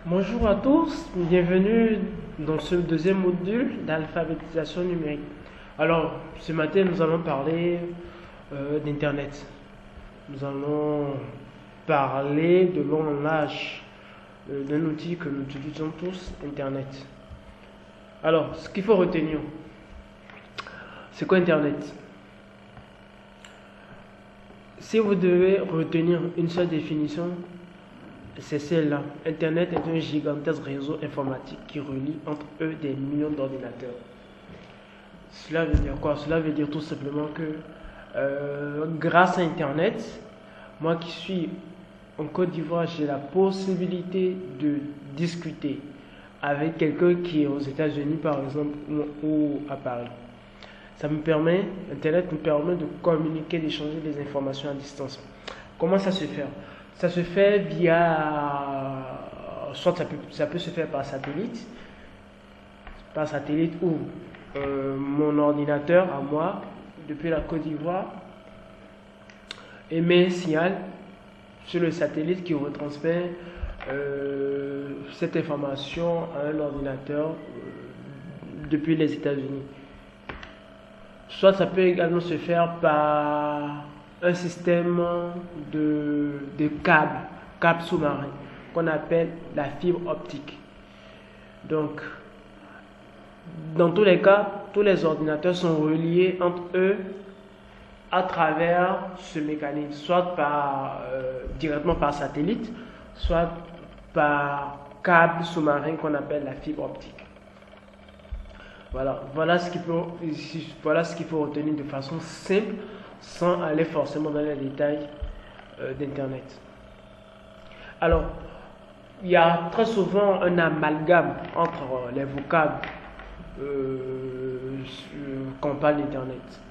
Bonjour à tous, bienvenue dans ce deuxième module d'alphabétisation numérique. Alors, ce matin, nous allons parler d'Internet. Nous allons parler de long langage, d'un outil que nous utilisons tous, Internet. Alors, ce qu'il faut retenir, c'est quoi Internet? Si vous devez retenir une seule définition, c'est celle-là. Internet est un gigantesque réseau informatique qui relie entre eux des millions d'ordinateurs. Cela veut dire quoi? Cela veut dire tout simplement que grâce à Internet, moi qui suis en Côte d'Ivoire, j'ai la possibilité de discuter avec quelqu'un qui est aux États-Unis par exemple ou à Paris. Internet me permet de communiquer, d'échanger des informations à distance. Comment ça se fait? Ça se fait soit ça peut se faire par satellite ou mon ordinateur à moi, depuis la Côte d'Ivoire, émet un signal sur le satellite qui retransmet cette information à un ordinateur depuis les États-Unis. Soit ça peut également se faire par un système de câbles sous-marins qu'on appelle la fibre optique. Donc, dans tous les cas, tous les ordinateurs sont reliés entre eux à travers ce mécanisme, soit directement par satellite, soit par câble sous-marin qu'on appelle la fibre optique. Voilà ce qu'il faut retenir de façon simple, sans aller forcément dans les détails d'Internet. Alors, il y a très souvent un amalgame entre les vocables quand on parle d'Internet.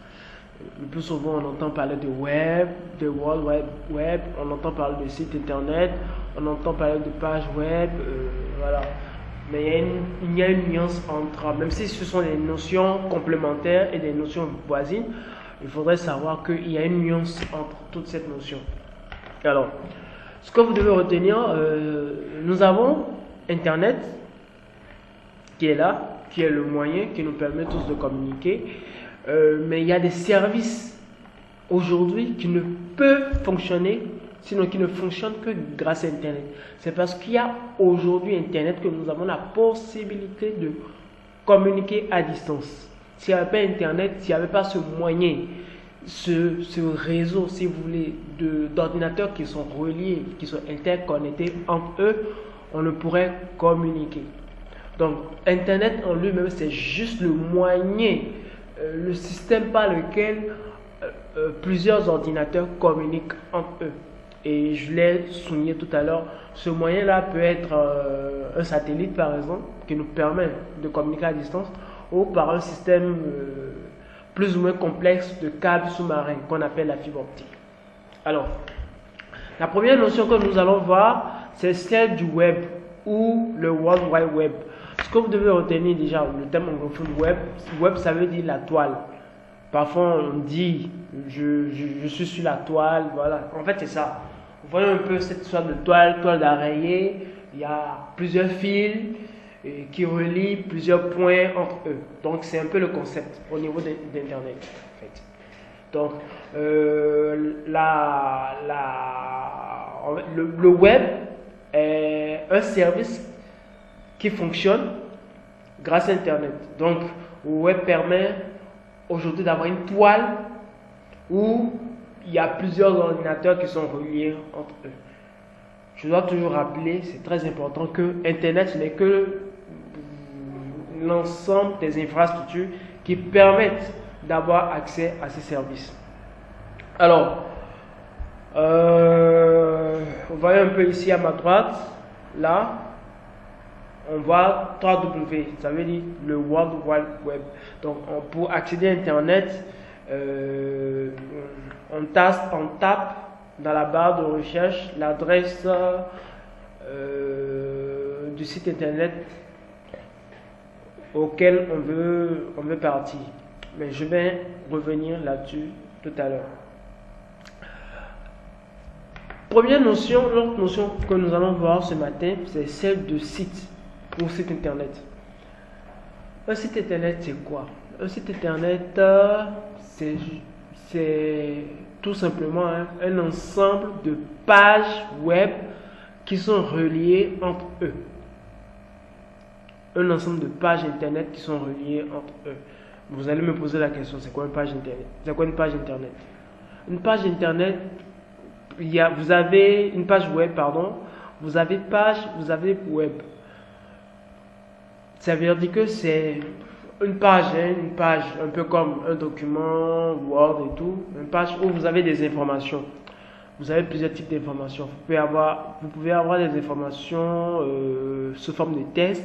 Le plus souvent, on entend parler de web, de World Wide Web, on entend parler de site Internet, on entend parler de page web, voilà. Mais il y a une nuance entre, même si ce sont des notions complémentaires et des notions voisines, il faudrait savoir qu'il y a une nuance entre toutes ces notions. Alors, ce que vous devez retenir, nous avons Internet qui est là, qui est le moyen qui nous permet tous de communiquer, mais il y a des services aujourd'hui qui ne peuvent fonctionner, sinon qui ne fonctionnent que grâce à Internet. C'est parce qu'il y a aujourd'hui Internet que nous avons la possibilité de communiquer à distance. S'il n'y avait pas Internet, s'il n'y avait pas ce moyen, ce réseau, si vous voulez, d'ordinateurs qui sont reliés, qui sont interconnectés entre eux, on ne pourrait communiquer. Donc, Internet en lui-même, c'est juste le moyen, le système par lequel plusieurs ordinateurs communiquent entre eux. Et je l'ai souligné tout à l'heure, ce moyen-là peut être un satellite par exemple, qui nous permet de communiquer à distance, ou par un système plus ou moins complexe de câbles sous-marins qu'on appelle la fibre optique. Alors, la première notion que nous allons voir, c'est celle du web ou le World Wide Web. Ce que vous devez retenir déjà, le terme anglophone web, ça veut dire la toile. Parfois on dit je suis sur la toile, voilà. En fait c'est ça. Vous voyez un peu cette sorte de toile d'araignée. Il y a plusieurs fils qui relient plusieurs points entre eux. Donc c'est un peu le concept au niveau d'Internet. En fait. Donc le web est un service qui fonctionne grâce à Internet. Donc le web permet aujourd'hui d'avoir une toile où il y a plusieurs ordinateurs qui sont reliés entre eux. Je dois toujours rappeler, c'est très important, que Internet ce n'est que l'ensemble des infrastructures qui permettent d'avoir accès à ces services. Alors, vous voyez un peu ici à ma droite, là, on voit 3W, ça veut dire le World Wide Web. Donc, pour accéder à Internet, on tape dans la barre de recherche l'adresse du site Internet auquel on veut partir. Mais je vais revenir là-dessus tout à l'heure. Première notion, l'autre notion que nous allons voir ce matin, c'est celle de site ou site internet. Un site internet, c'est quoi? Un site internet, c'est tout simplement un ensemble de pages web qui sont reliées entre eux. Un ensemble de pages internet qui sont reliées entre eux. Vous allez me poser la question, c'est quoi une page internet? C'est quoi une page internet? Une page internet, vous avez une page web, pardon. Vous avez page, vous avez web. Ça veut dire que c'est une page un peu comme un document Word et tout, une page où vous avez des informations. Vous avez plusieurs types d'informations. Vous pouvez avoir des informations sous forme de texte.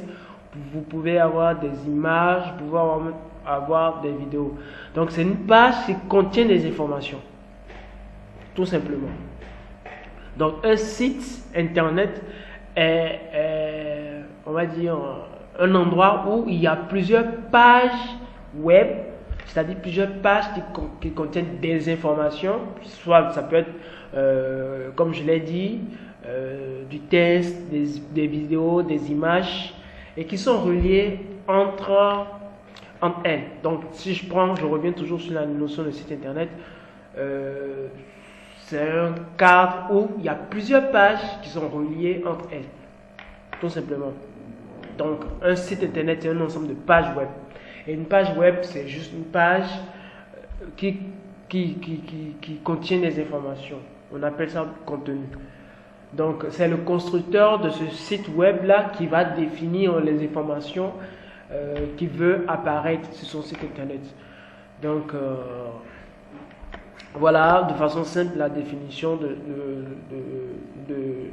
Vous pouvez avoir des images, vous pouvez avoir des vidéos. Donc c'est une page qui contient des informations. Tout simplement. Donc un site internet est on va dire, un endroit où il y a plusieurs pages web, c'est-à-dire plusieurs pages qui contiennent des informations. Soit ça peut être, comme je l'ai dit, du texte, des vidéos, des images, et qui sont reliées entre elles. Donc si je reviens toujours sur la notion de site internet, c'est un cadre où il y a plusieurs pages qui sont reliées entre elles, tout simplement. Donc un site internet, c'est un ensemble de pages web, et une page web, c'est juste une page qui contient des informations. On appelle ça contenu. Donc c'est le constructeur de ce site web là qui va définir les informations qu'il veut apparaître sur son site internet. Donc voilà de façon simple la définition de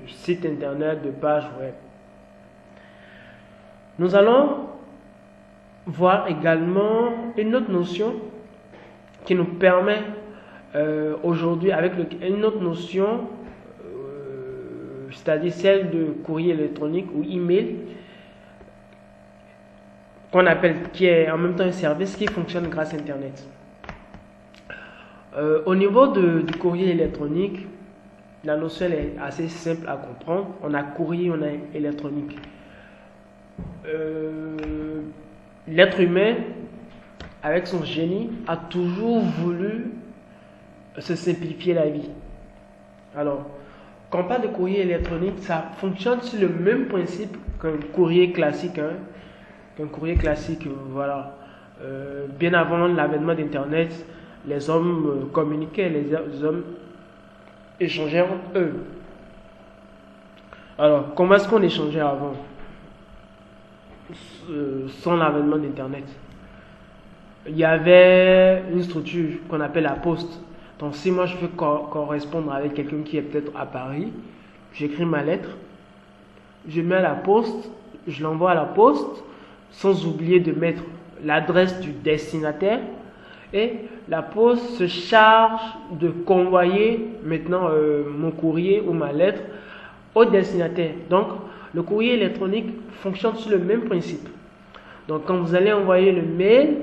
site internet, de page web. Nous allons voir également une autre notion qui nous permet aujourd'hui, avec une autre notion, c'est-à-dire celle de courrier électronique ou email, qui est en même temps un service qui fonctionne grâce à Internet. Au niveau du courrier électronique, la notion est assez simple à comprendre. On a courrier, on a électronique. L'être humain, avec son génie, a toujours voulu se simplifier la vie. Alors, quand on parle de courrier électronique, ça fonctionne sur le même principe qu'un courrier classique. Voilà. Bien avant l'avènement d'Internet, les hommes communiquaient, les hommes échangeaient entre eux. Alors, comment est-ce qu'on échangeait avant, sans l'avènement d'Internet? Il y avait une structure qu'on appelle la poste. Donc si moi je veux correspondre avec quelqu'un qui est peut-être à Paris, j'écris ma lettre, je mets à la poste, je l'envoie à la poste, sans oublier de mettre l'adresse du destinataire, et la poste se charge de convoyer maintenant mon courrier ou ma lettre au destinataire. Donc le courrier électronique fonctionne sur le même principe. Donc quand vous allez envoyer le mail,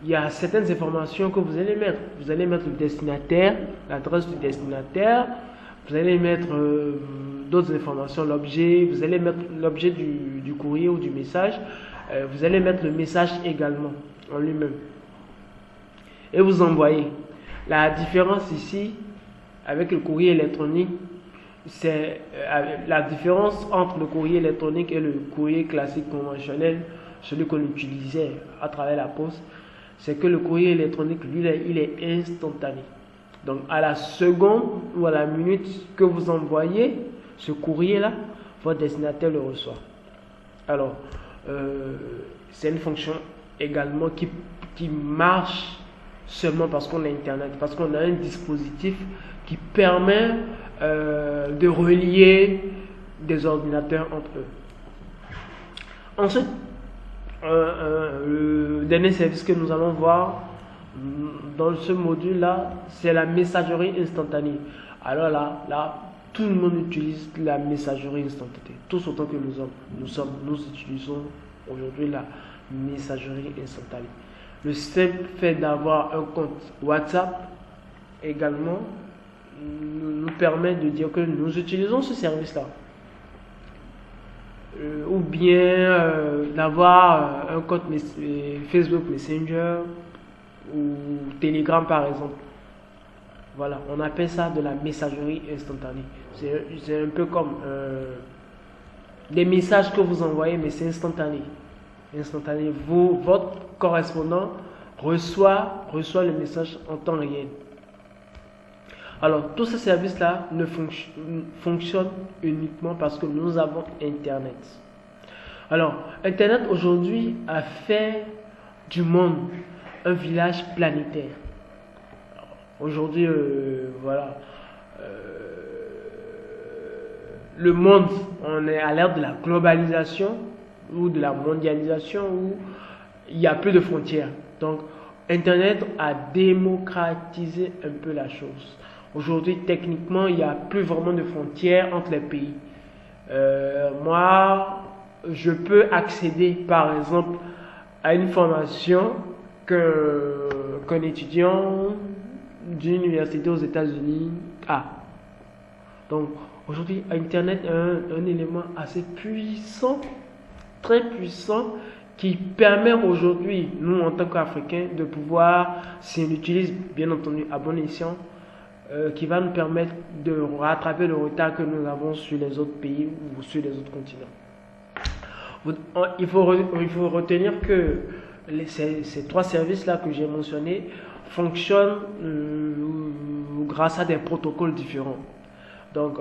il y a certaines informations que vous allez mettre. Vous allez mettre le destinataire, l'adresse du destinataire, vous allez mettre d'autres informations, l'objet, vous allez mettre l'objet du courrier ou du message, vous allez mettre le message également en lui-même. Et vous envoyez. La différence ici, avec le courrier électronique, c'est la différence entre le courrier électronique et le courrier classique conventionnel, celui qu'on utilisait à travers la poste. C'est que le courrier électronique, lui, il est instantané. Donc, à la seconde ou à la minute que vous envoyez ce courrier-là, votre destinataire le reçoit. Alors, c'est une fonction également qui marche seulement parce qu'on a Internet, parce qu'on a un dispositif qui permet de relier des ordinateurs entre eux. Ensuite, le dernier service que nous allons voir dans ce module-là, c'est la messagerie instantanée. Alors là, tout le monde utilise la messagerie instantanée. Tous autant que nous utilisons aujourd'hui la messagerie instantanée. Le simple fait d'avoir un compte WhatsApp également nous permet de dire que nous utilisons ce service-là. Ou bien d'avoir un compte Facebook Messenger ou Telegram par exemple. Voilà, on appelle ça de la messagerie instantanée. C'est un peu comme des messages que vous envoyez, mais c'est instantané. Votre correspondant reçoit le message en temps réel. Alors, tous ces services-là ne fonctionnent uniquement parce que nous avons Internet. Alors, Internet aujourd'hui a fait du monde un village planétaire. Aujourd'hui, le monde, on est à l'ère de la globalisation ou de la mondialisation où il n'y a plus de frontières. Donc, Internet a démocratisé un peu la chose. Aujourd'hui, techniquement, il n'y a plus vraiment de frontières entre les pays. Moi, je peux accéder, par exemple, à une formation qu'un étudiant d'une université aux États-Unis a. Donc, aujourd'hui, Internet est un élément assez puissant, très puissant, qui permet aujourd'hui, nous en tant qu'Africains, de pouvoir, si on l'utilise bien entendu à bon escient, qui va nous permettre de rattraper le retard que nous avons sur les autres pays ou sur les autres continents. Il faut retenir que ces trois services-là que j'ai mentionnés fonctionnent grâce à des protocoles différents. Donc,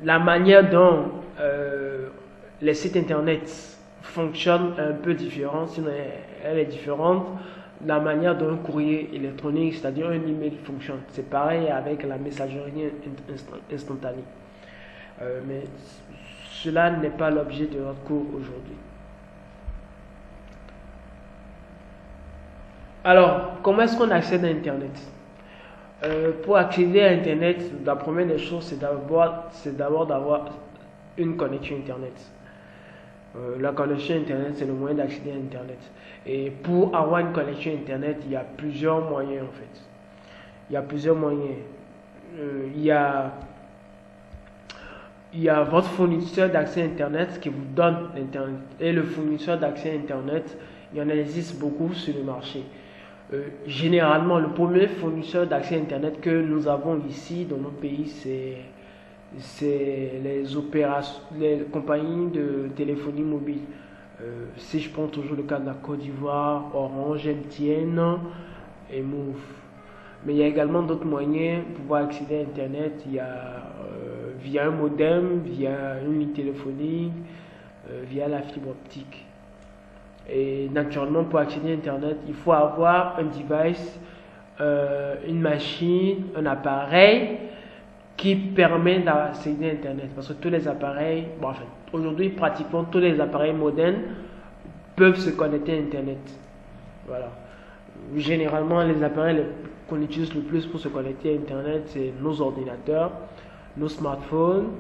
la manière dont les sites internet fonctionnent est un peu différente, sinon elle est différente. La manière dont un courrier électronique, c'est-à-dire un email, fonctionne. C'est pareil avec la messagerie instantanée. Mais cela n'est pas l'objet de notre cours aujourd'hui. Alors, comment est-ce qu'on accède à Internet? Pour accéder à Internet, la première des choses, c'est d'abord d'avoir une connexion Internet. La connexion Internet, c'est le moyen d'accéder à Internet. Et pour avoir une connexion Internet, il y a plusieurs moyens en fait. Il y a plusieurs moyens. Il y a votre fournisseur d'accès Internet qui vous donne Internet. Et le fournisseur d'accès Internet, il y en existe beaucoup sur le marché. Généralement, le premier fournisseur d'accès Internet que nous avons ici dans notre pays, c'est les compagnies de téléphonie mobile. Si je prends toujours le cas de la Côte d'Ivoire, Orange, MTN et Move. Mais il y a également d'autres moyens pour pouvoir accéder à Internet. Il y a via un modem, via une ligne téléphonique, via la fibre optique. Et naturellement, pour accéder à Internet, il faut avoir un device, une machine, un appareil qui permet d'accéder à Internet. Parce que tous les appareils, aujourd'hui, pratiquement tous les appareils modernes peuvent se connecter à Internet. Voilà. Généralement, les appareils qu'on utilise le plus pour se connecter à Internet, c'est nos ordinateurs, nos smartphones,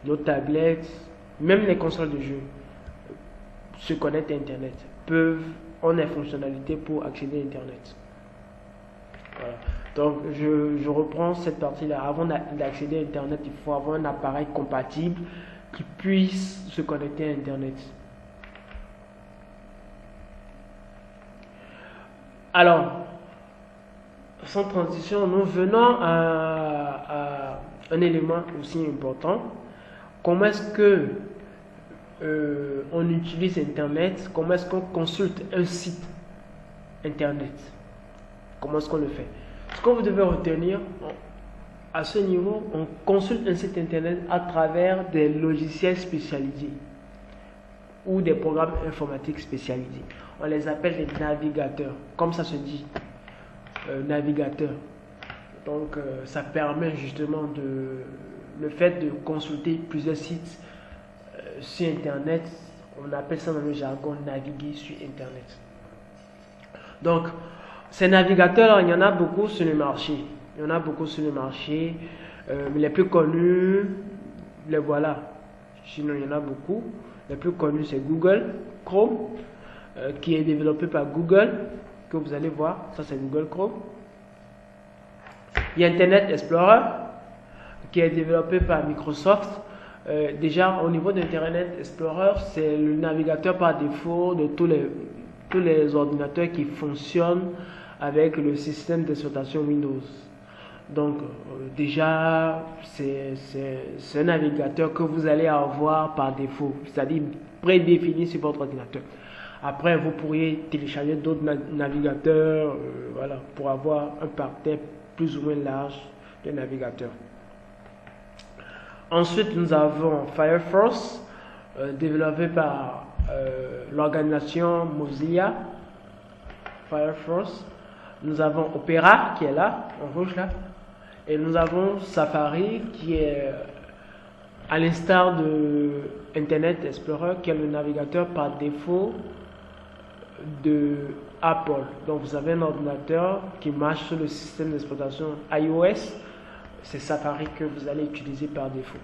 nos tablettes, même les consoles de jeux se connectent à Internet, ont des fonctionnalités pour accéder à Internet. Voilà. Donc, je reprends cette partie-là. Avant d'accéder à Internet, il faut avoir un appareil compatible qui puisse se connecter à Internet. Alors, sans transition, nous venons à un élément aussi important. Comment est-ce que on utilise Internet? Comment est-ce qu'on consulte un site Internet? Comment est-ce qu'on le fait? Ce que vous devez retenir, à ce niveau, on consulte un site Internet à travers des logiciels spécialisés ou des programmes informatiques spécialisés. On les appelle des navigateurs, comme ça se dit, navigateur. Donc, ça permet justement le fait de consulter plusieurs sites sur Internet. On appelle ça dans le jargon naviguer sur Internet. Donc, ces navigateurs, il y en a beaucoup sur le marché. Les plus connus, les voilà. Sinon, il y en a beaucoup. Les plus connus, c'est Google Chrome, qui est développé par Google, que vous allez voir. Ça, c'est Google Chrome. Il y a Internet Explorer qui est développé par Microsoft. Déjà, au niveau d'Internet Explorer, c'est le navigateur par défaut de tous les ordinateurs qui fonctionnent avec le système d'exploitation Windows. Donc, déjà, c'est un navigateur que vous allez avoir par défaut, c'est-à-dire prédéfini sur votre ordinateur. Après, vous pourriez télécharger d'autres navigateurs voilà, pour avoir un parterre plus ou moins large de navigateurs. Ensuite, nous avons Firefox, développé par l'organisation Mozilla. Firefox. Nous avons Opera qui est là, en rouge là. Et nous avons Safari qui est à l'instar de Internet Explorer, qui est le navigateur par défaut de Apple. Donc vous avez un ordinateur qui marche sur le système d'exploitation iOS, c'est Safari que vous allez utiliser par défaut.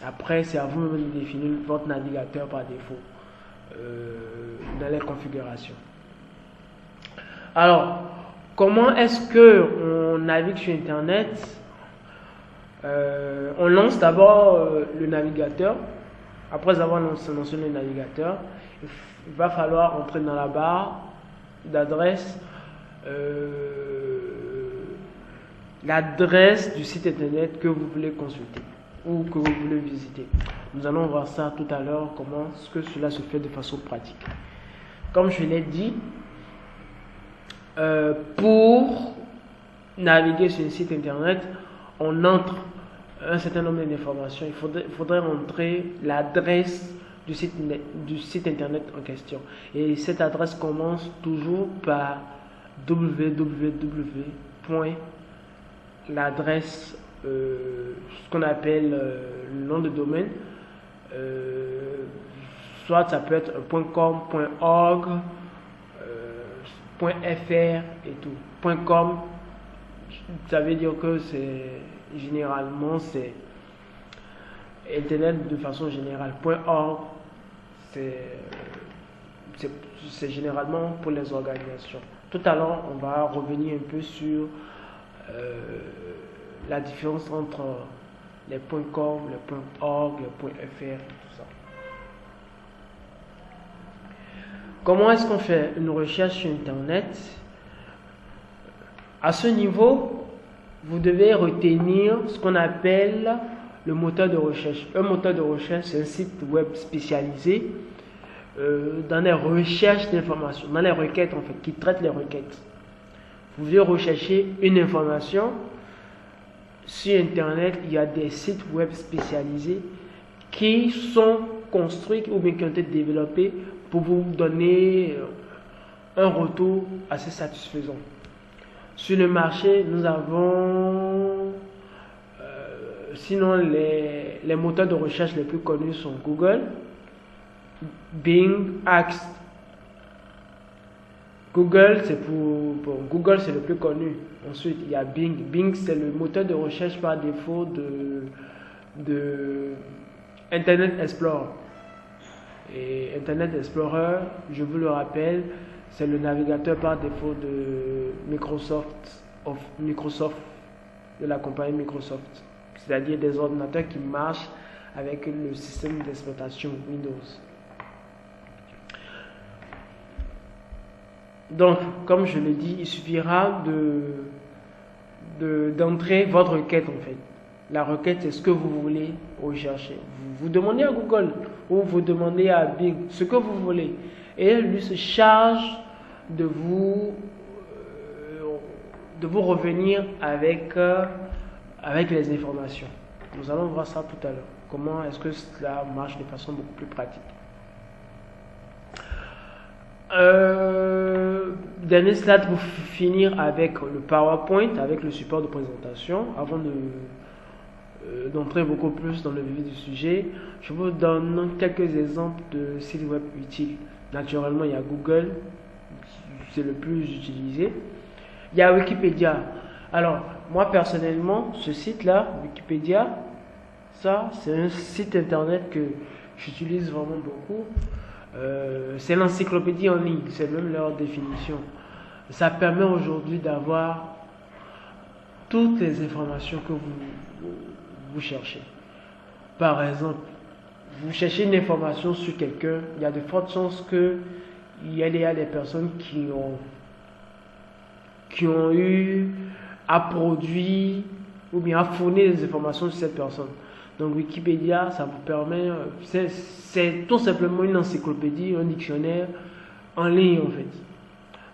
Après, c'est à vous de définir votre navigateur par défaut dans les configurations. Alors, comment est-ce que on navigue sur Internet? On lance d'abord le navigateur. Après avoir lancé le navigateur, il va falloir entrer dans la barre d'adresse l'adresse du site internet que vous voulez consulter ou que vous voulez visiter. Nous allons voir ça tout à l'heure, comment est-ce que cela se fait de façon pratique. Comme je l'ai dit, pour naviguer sur un site internet, on entre un certain nombre d'informations. Il faudrait entrer l'adresse du site internet en question. Et cette adresse commence toujours par www. L'adresse, ce qu'on appelle le nom de domaine. Soit ça peut être .com, .org, .fr et tout. .com, ça veut dire que généralement c'est Internet de façon générale. .org, c'est généralement pour les organisations. Tout à l'heure, on va revenir un peu sur la différence entre les .com, les .org, les .fr et tout ça. Comment est-ce qu'on fait une recherche sur Internet? À ce niveau, vous devez retenir ce qu'on appelle le moteur de recherche. Un moteur de recherche, c'est un site web spécialisé dans les recherches d'informations, dans les requêtes en fait, qui traite les requêtes. Vous voulez rechercher une information sur Internet, il y a des sites web spécialisés qui sont construits ou bien qui ont été développés pour vous donner un retour assez satisfaisant. Sur le marché, nous avons sinon les moteurs de recherche les plus connus sont Google, Bing, Axe. Google, Google, c'est le plus connu. Ensuite, il y a Bing. Bing, c'est le moteur de recherche par défaut de Internet Explorer. Et Internet Explorer, je vous le rappelle, c'est le navigateur par défaut de Microsoft, de la compagnie Microsoft. C'est-à-dire des ordinateurs qui marchent avec le système d'exploitation Windows. Donc, comme je l'ai dit, il suffira d'entrer votre requête en fait. La requête, c'est ce que vous voulez rechercher. Vous demandez à Google ou vous demandez à Bing ce que vous voulez. Et lui se charge de vous revenir avec les informations. Nous allons voir ça tout à l'heure. Comment est-ce que cela marche de façon beaucoup plus pratique. Dernier slide pour finir avec le PowerPoint, avec le support de présentation. Avant d'entrer beaucoup plus dans le vif du sujet, je vous donne quelques exemples de sites web utiles. Naturellement, il y a Google, c'est le plus utilisé. Il y a Wikipédia. Alors, moi personnellement, ce site-là, Wikipédia, ça, c'est un site internet que j'utilise vraiment beaucoup. C'est l'encyclopédie en ligne, c'est même leur définition. Ça permet aujourd'hui d'avoir toutes les informations que vous cherchez. Par exemple, vous cherchez une information sur quelqu'un, il y a de fortes chances qu'il y a des personnes qui ont eu à produire ou bien à fournir des informations sur cette personne. Donc Wikipédia, ça vous permet, c'est tout simplement une encyclopédie, un dictionnaire en ligne en fait.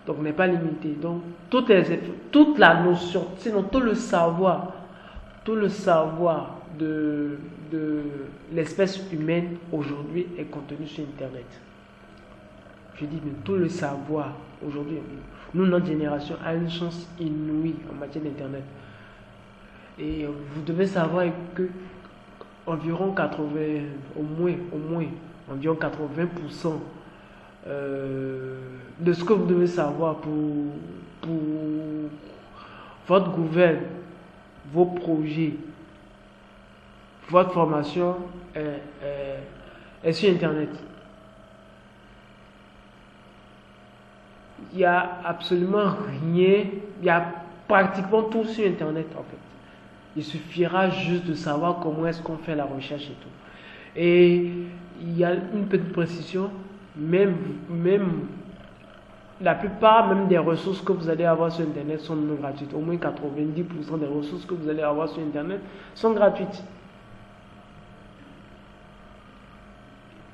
Donc on n'est pas limité. Donc toute la notion, sinon tout le savoir de l'espèce humaine aujourd'hui est contenu sur Internet. Je dis, mais tout le savoir aujourd'hui, nous, notre génération a une chance inouïe en matière d'Internet. Et vous devez savoir que environ 80, environ 80% de ce que vous devez savoir pour votre gouvernement, vos projets, votre formation est sur Internet. Il n'y a absolument rien, il y a pratiquement tout sur Internet en fait. Il suffira juste de savoir comment est-ce qu'on fait la recherche et tout. Et il y a une petite précision, même la plupart même des ressources que vous allez avoir sur Internet sont non gratuites. Au moins 90% des ressources que vous allez avoir sur Internet sont gratuites.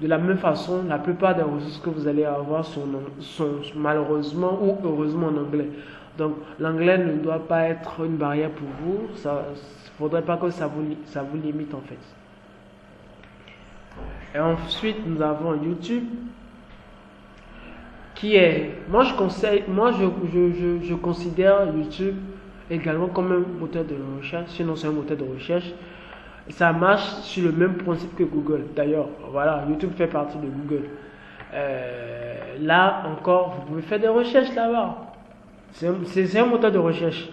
De la même façon, la plupart des ressources que vous allez avoir sont malheureusement ou heureusement en anglais. Donc l'anglais ne doit pas être une barrière pour vous. Il ne faudrait pas que ça vous limite en fait. Et ensuite, nous avons YouTube qui est... Moi, je considère YouTube également comme un moteur de recherche. Sinon, c'est un moteur de recherche. Ça marche sur le même principe que Google. D'ailleurs, voilà, YouTube fait partie de Google. Là encore, vous pouvez faire des recherches là-bas. C'est un moteur de recherche.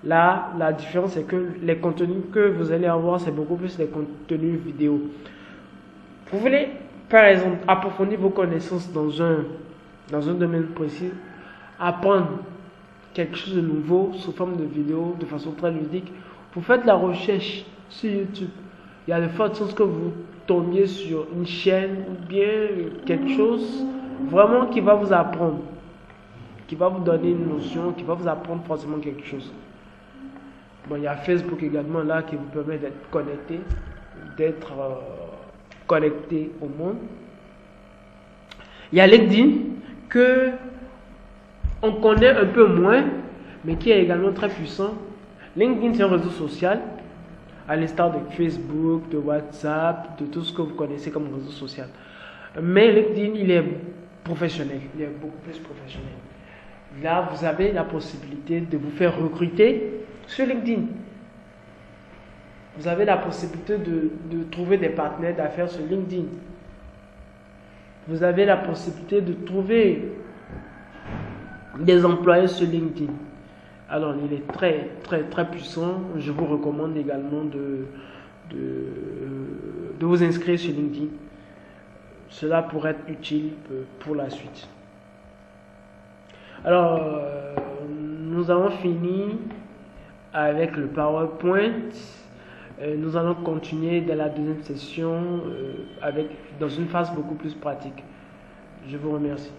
Là, la différence, c'est que les contenus que vous allez avoir, c'est beaucoup plus les contenus vidéo. Vous voulez, par exemple, approfondir vos connaissances dans un domaine précis, apprendre quelque chose de nouveau sous forme de vidéo, de façon très ludique. Vous faites la recherche sur YouTube. Il y a de fortes chances que vous tombiez sur une chaîne ou bien quelque chose vraiment qui va vous apprendre, qui va vous donner une notion, qui va vous apprendre forcément quelque chose. Bon, il y a Facebook également là qui vous permet d'être connecté au monde. Il y a LinkedIn que on connaît un peu moins, mais qui est également très puissant. LinkedIn, c'est un réseau social, à l'instar de Facebook, de WhatsApp, de tout ce que vous connaissez comme réseau social. Mais LinkedIn, il est professionnel, il est beaucoup plus professionnel. Là, vous avez la possibilité de vous faire recruter sur LinkedIn. Vous avez la possibilité de trouver des partenaires d'affaires sur LinkedIn. Vous avez la possibilité de trouver des employés sur LinkedIn. Alors, il est très, très, très puissant. Je vous recommande également de vous inscrire sur LinkedIn. Cela pourrait être utile pour la suite. Alors, nous avons fini avec le PowerPoint. Nous allons continuer dans la deuxième session dans une phase beaucoup plus pratique. Je vous remercie.